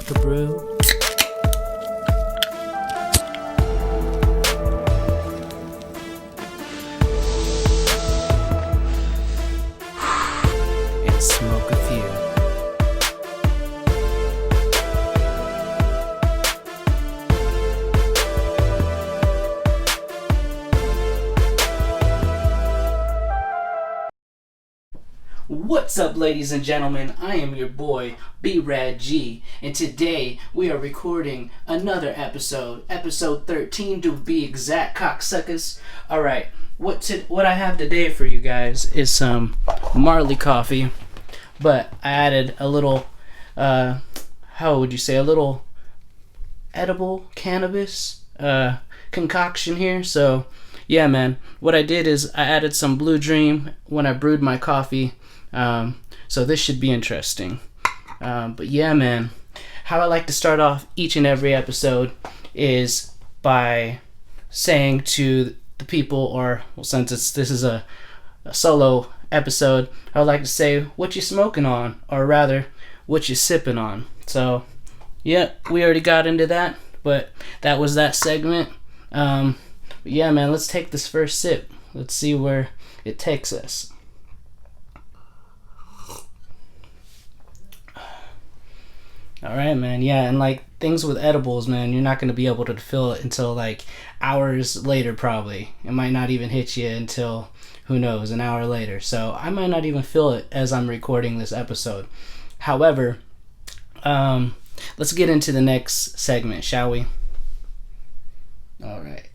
like a brew? And smoke a few. What's up, ladies and gentlemen? I am your boy, B-Rad-G, and today we are recording another episode 13 to be exact, cocksuckers. Alright, what I have today for you guys is some Marley Coffee, but I added a little, how would you say, a little edible cannabis concoction here. So yeah, man, what I did is I added some Blue Dream when I brewed my coffee. So this should be interesting. But yeah, man, how I like to start off each and every episode is by saying to the people, or well, since this is a solo episode, I would like to say what you smoking on, or rather what you sipping on. So yeah, we already got into that, but that was that segment. But yeah, man, let's take this first sip. Let's see where it takes us. Alright, man, yeah, and like things with edibles, man, you're not going to be able to feel it until like hours later, probably. It might not even hit you until, who knows, an hour later. So I might not even feel it as I'm recording this episode. However, let's get into the next segment, shall we? Alright.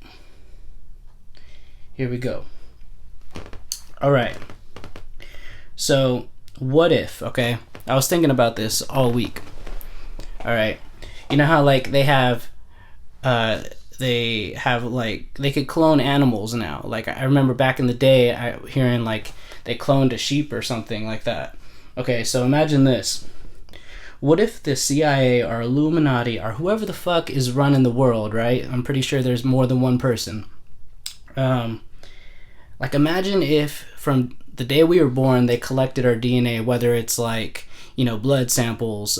Here we go. Alright. So, what if, okay? I was thinking about this all week. Alright, you know how like they could clone animals now. Like I remember back in the day hearing like they cloned a sheep or something like that. Okay, so imagine this. What if the CIA or Illuminati or whoever the fuck is running the world, right? I'm pretty sure there's more than one person. Like imagine if from the day we were born they collected our DNA, whether it's like, you know, blood samples,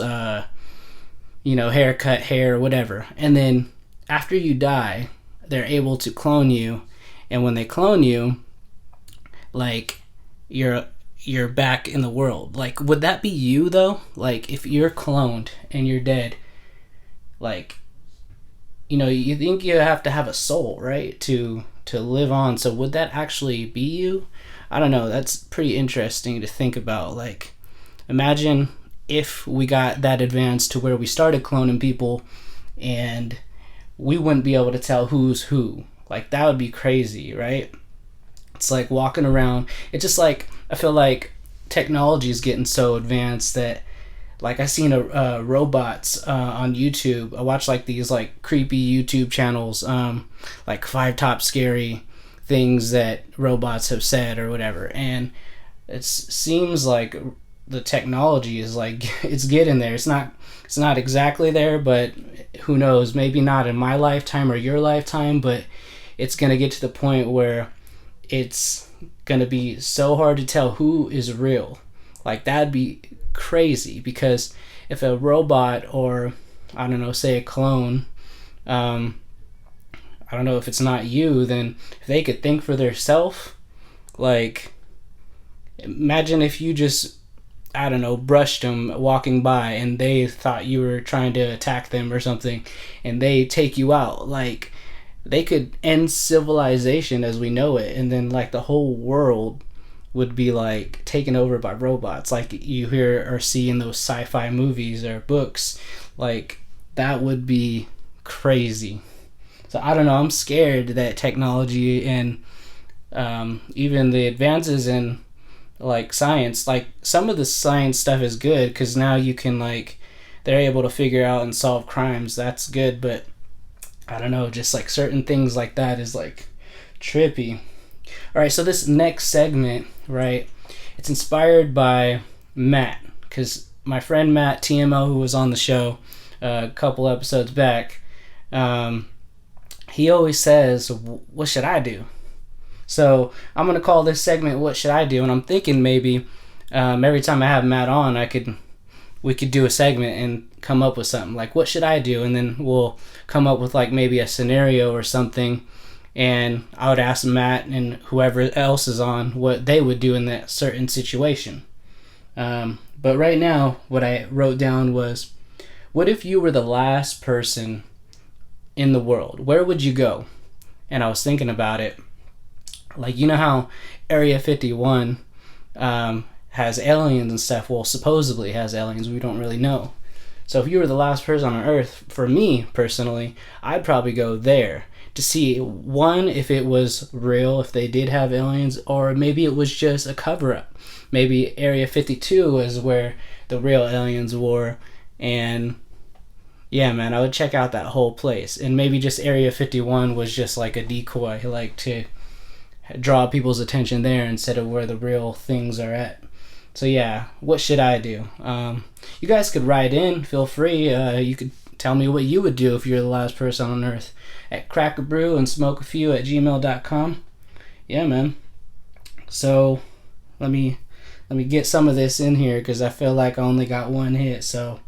haircut, hair, whatever. And then after you die, they're able to clone you. And when they clone you, like you're back in the world. Like, would that be you though? Like if you're cloned and you're dead, like, you think you have to have a soul, right? To live on. So would that actually be you? I don't know. That's pretty interesting to think about. Like, imagine if we got that advanced to where we started cloning people and we wouldn't be able to tell who's who. Like, that would be crazy, right? It's like walking around. It's just like, I feel like technology is getting so advanced that, like, I seen robots on YouTube. I watch like these like creepy YouTube channels, like 5 top scary things that robots have said or whatever. And it seems like the technology is like, it's getting there. It's not exactly there, but who knows, maybe not in my lifetime or your lifetime, but it's going to get to the point where it's going to be so hard to tell who is real. Like, that'd be crazy, because if a robot, or I don't know, say a clone, I don't know, if it's not you, then if they could think for themselves, like, imagine if you just, I don't know, brushed them walking by and they thought you were trying to attack them or something, and they take you out. Like, they could end civilization as we know it, and then like the whole world would be like taken over by robots, like you hear or see in those sci-fi movies or books. Like, that would be crazy. So I don't know, I'm scared that technology and even the advances in like science, like some of the science stuff is good, because now you can, like, they're able to figure out and solve crimes. That's good, but I don't know, just like certain things like that is like trippy. All right, so this next segment, right, it's inspired by Matt, because my friend Matt TML, who was on the show a couple episodes back, he always says, what should I do? So I'm going to call this segment, What Should I Do? And I'm thinking maybe every time I have Matt on, I could we could do a segment and come up with something like, what should I do? And then we'll come up with like maybe a scenario or something, and I would ask Matt and whoever else is on what they would do in that certain situation. But right now, what I wrote down was, what if you were the last person in the world? Where would you go? And I was thinking about it. Like, you know how Area 51 has aliens and stuff? Well, supposedly has aliens. We don't really know. So if you were the last person on Earth, for me personally, I'd probably go there to see, one, if it was real, if they did have aliens, or maybe it was just a cover-up. Maybe Area 52 is where the real aliens were, and yeah, man, I would check out that whole place. And maybe just Area 51 was just like a decoy, like to draw people's attention there instead of where the real things are at. So yeah, what should I do? You guys could write in, feel free. You could tell me what you would do if you're the last person on Earth at crackabrew and smokafew@gmail.com. Yeah, man. So let me get some of this in here, because I feel like I only got one hit. So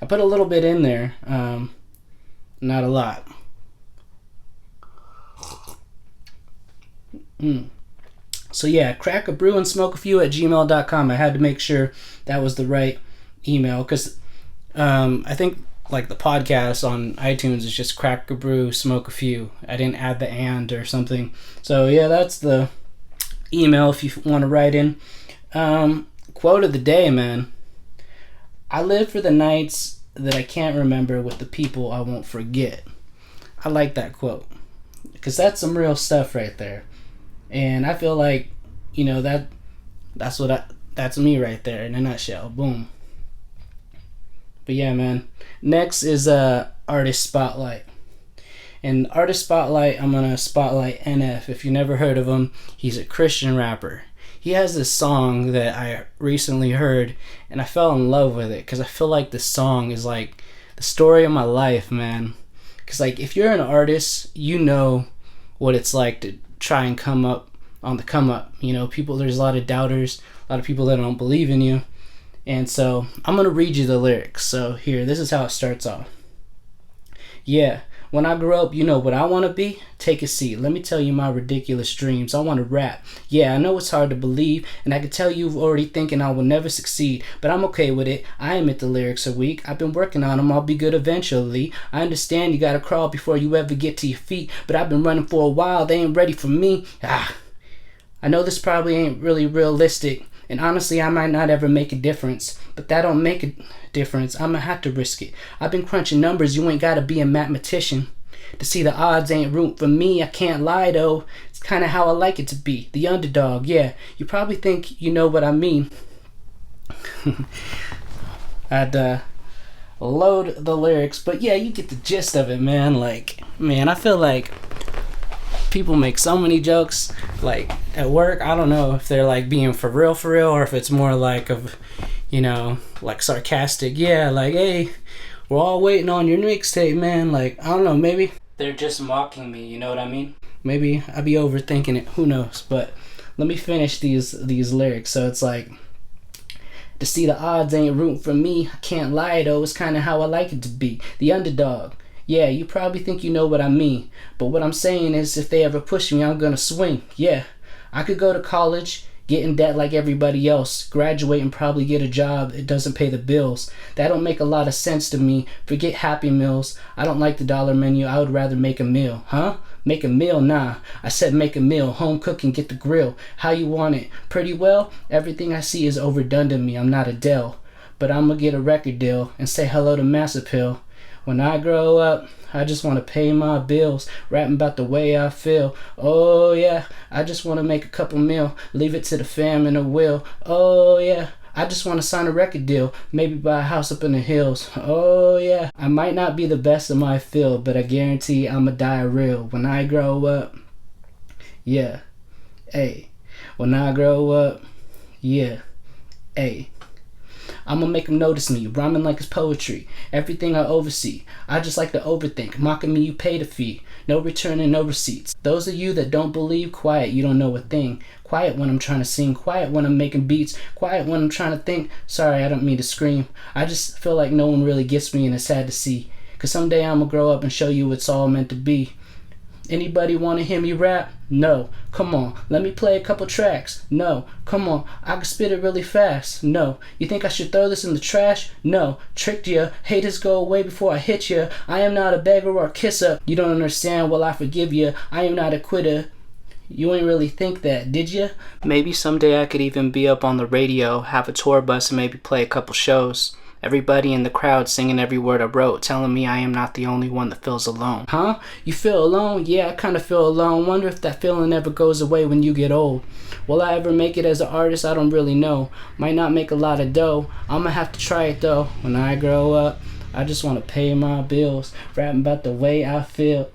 I put a little bit in there, not a lot. So yeah, crackabrew and smokafew@gmail.com. I had to make sure that was the right email, because I think like the podcast on iTunes is just crackabrew smoke a few. I didn't add the and or something. So yeah, that's the email if you want to write in. Quote of the day, man. I live for the nights that I can't remember with the people I won't forget. I like that quote, because that's some real stuff right there. And I feel like, you know, that's me right there in a nutshell. Boom. But yeah, man. Next is Artist Spotlight. And Artist Spotlight, I'm gonna spotlight NF. If you never heard of him, he's a Christian rapper. He has this song that I recently heard, and I fell in love with it, because I feel like this song is like the story of my life, man. Because like, if you're an artist, you know what it's like to try and come up on the come up. You know, there's a lot of doubters, a lot of people that don't believe in you. And so I'm gonna read you the lyrics. So here, this is how it starts off. Yeah, when I grow up, you know what I want to be? Take a seat. Let me tell you my ridiculous dreams. I want to rap. Yeah, I know it's hard to believe, and I can tell you've already thinking I will never succeed, but I'm okay with it. I admit the lyrics are weak. I've been working on them. I'll be good eventually. I understand you gotta crawl before you ever get to your feet, but I've been running for a while. They ain't ready for me. I know this probably ain't really realistic, and honestly, I might not ever make a difference, but that don't make a difference. I'ma have to risk it. I've been crunching numbers. You ain't gotta be a mathematician to see the odds ain't room for me. I can't lie though. It's kind of how I like it to be. The underdog, yeah. You probably think you know what I mean. I'd load the lyrics, but yeah, you get the gist of it, man. Like, man, I feel like people make so many jokes, like at work. I don't know if they're like being for real, or if it's more like of, you know, like sarcastic. Yeah, like, hey, we're all waiting on your mixtape, man. Like, I don't know, maybe they're just mocking me, you know what I mean? Maybe I be overthinking it, who knows? But let me finish these lyrics. So it's like, to see the odds ain't rooting for me. I can't lie though, it's kind of how I like it to be. The underdog. Yeah, you probably think you know what I mean, but what I'm saying is, if they ever push me, I'm gonna swing. Yeah, I could go to college, get in debt like everybody else, graduate and probably get a job that doesn't pay the bills. That don't make a lot of sense to me. Forget Happy Meals. I don't like the dollar menu. I would rather make a meal. Huh? Make a meal? Nah. I said make a meal. Home cooking, get the grill. How you want it? Pretty well? Everything I see is overdone to me. I'm not Adele. But I'm gonna get a record deal and say hello to Massive Hill. When I grow up, I just want to pay my bills, rapping about the way I feel. Oh yeah, I just want to make a couple mil, leave it to the fam in a will. Oh yeah, I just want to sign a record deal, maybe buy a house up in the hills. Oh yeah, I might not be the best in my field, but I guarantee I'ma die real. When I grow up, yeah, hey. When I grow up, yeah, hey. I'ma make him notice me, rhyming like it's poetry. Everything I oversee, I just like to overthink. Mocking me, you pay the fee. No return and no receipts. Those of you that don't believe, quiet, you don't know a thing. Quiet when I'm trying to sing, quiet when I'm making beats, quiet when I'm trying to think. Sorry, I don't mean to scream. I just feel like no one really gets me and it's sad to see. Cause someday I'ma grow up and show you it's all meant to be. Anybody wanna hear me rap? No. Come on, let me play a couple tracks. No. Come on, I can spit it really fast. No. You think I should throw this in the trash? No. Tricked ya. Haters go away before I hit ya. I am not a beggar or a kisser. You don't understand, well I forgive ya. I am not a quitter. You ain't really think that, did ya? Maybe someday I could even be up on the radio, have a tour bus and maybe play a couple shows. Everybody in the crowd singing every word I wrote, telling me I am not the only one that feels alone. Huh? You feel alone? Yeah, I kinda feel alone. Wonder if that feeling ever goes away when you get old. Will I ever make it as an artist? I don't really know. Might not make a lot of dough. I'ma have to try it though. When I grow up, I just wanna pay my bills. Rapping about the way I feel.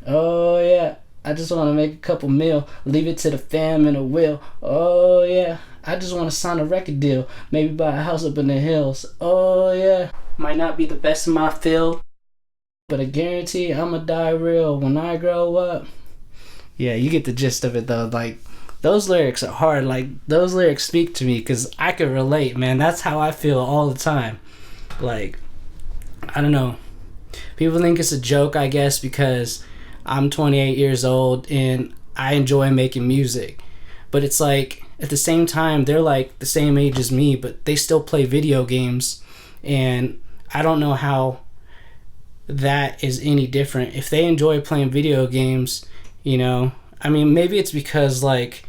Oh yeah. I just wanna make a couple mil. Leave it to the fam in a will. Oh yeah. I just want to sign a record deal. Maybe buy a house up in the hills. Oh yeah. Might not be the best in my field, but I guarantee I'ma die real when I grow up. Yeah, you get the gist of it though. Like, those lyrics are hard. Like, those lyrics speak to me because I can relate, man. That's how I feel all the time. Like, I don't know. People think it's a joke, I guess, because I'm 28 years old and I enjoy making music. But it's like, at the same time, they're like the same age as me, but they still play video games. And I don't know how that is any different. If they enjoy playing video games, you know, I mean, maybe it's because, like,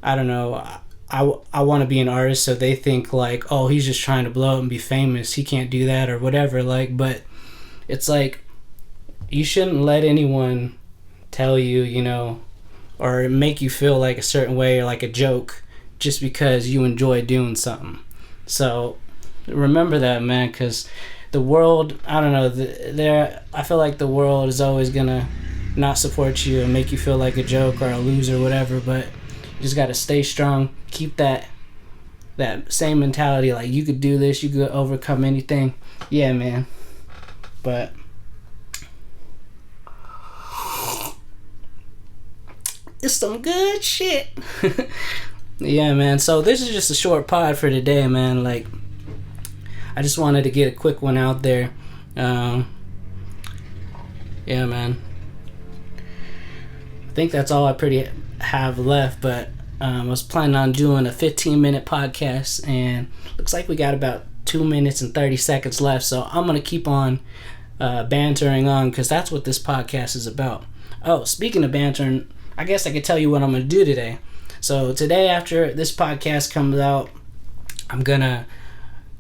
I don't know, I want to be an artist, so they think like, oh, he's just trying to blow up and be famous. He can't do that or whatever. Like, but it's like, you shouldn't let anyone tell you, you know, or make you feel like a certain way or like a joke just because you enjoy doing something. So remember that, man, because the world, I don't know, I feel like the world is always gonna not support you and make you feel like a joke or a loser or whatever, but you just gotta stay strong, keep that same mentality, like you could do this, you could overcome anything. Yeah, man. But it's some good shit. Yeah, man. So this is just a short pod for today, man. Like, I just wanted to get a quick one out there. Yeah, man. I think that's all I pretty have left, but I was planning on doing a 15-minute podcast, and looks like we got about 2 minutes and 30 seconds left, so I'm going to keep on bantering on, because that's what this podcast is about. Oh, speaking of bantering, I guess I could tell you what I'm going to do today. So today, after this podcast comes out, I'm going to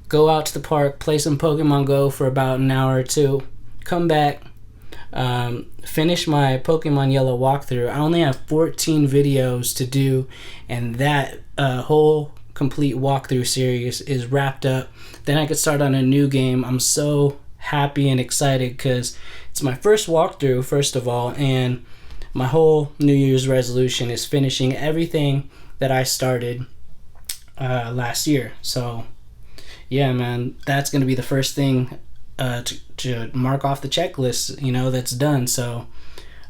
go out to the park, play some Pokemon Go for about an hour or two, come back, finish my Pokemon Yellow walkthrough. I only have 14 videos to do, and that whole complete walkthrough series is wrapped up. Then I could start on a new game. I'm so happy and excited because it's my first walkthrough, first of all, and my whole New Year's resolution is finishing everything that I started last year. So yeah, man, that's going to be the first thing to mark off the checklist, you know, that's done. So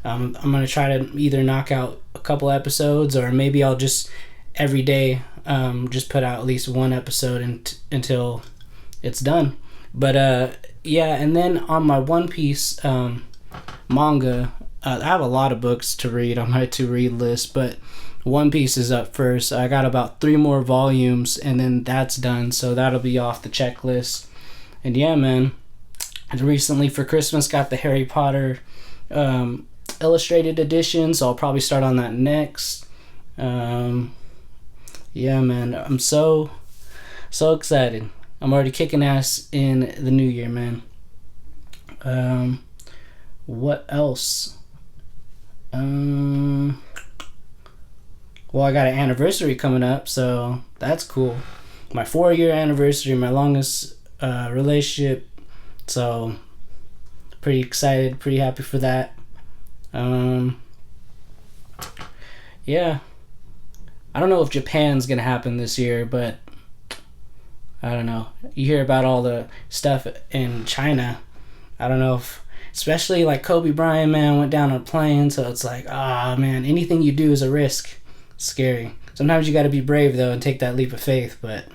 I'm going to try to either knock out a couple episodes, or maybe I'll just every day just put out at least one episode until it's done. But yeah, and then on my One Piece manga, I have a lot of books to read on my to-read list, but One Piece is up first. I got about 3 more volumes, and then that's done, so that'll be off the checklist. And yeah, man, I recently for Christmas got the Harry Potter illustrated edition, so I'll probably start on that next. Yeah, man, I'm so excited. I'm already kicking ass in the new year, man. What else? Well, I got an anniversary coming up, so that's cool. My 4-year anniversary, my longest relationship, so pretty excited, pretty happy for that. Yeah, I don't know if Japan's gonna happen this year, but I don't know. You hear about all the stuff in China. I don't know if, especially like Kobe Bryant, man, went down on a plane. So it's like, man, anything you do is a risk. It's scary. Sometimes you got to be brave though and take that leap of faith. But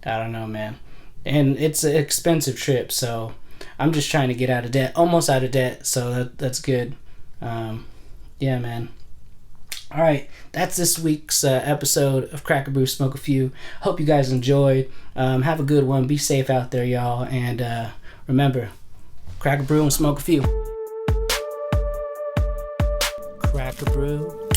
I don't know, man. And it's an expensive trip, so I'm just trying to get out of debt, almost out of debt. So that's good. Yeah, man. All right, that's this week's episode of Crack a Brew, Smoke a Few. Hope you guys enjoyed. Have a good one. Be safe out there, y'all. And remember, crack a brew and smoke a few. Crack a brew.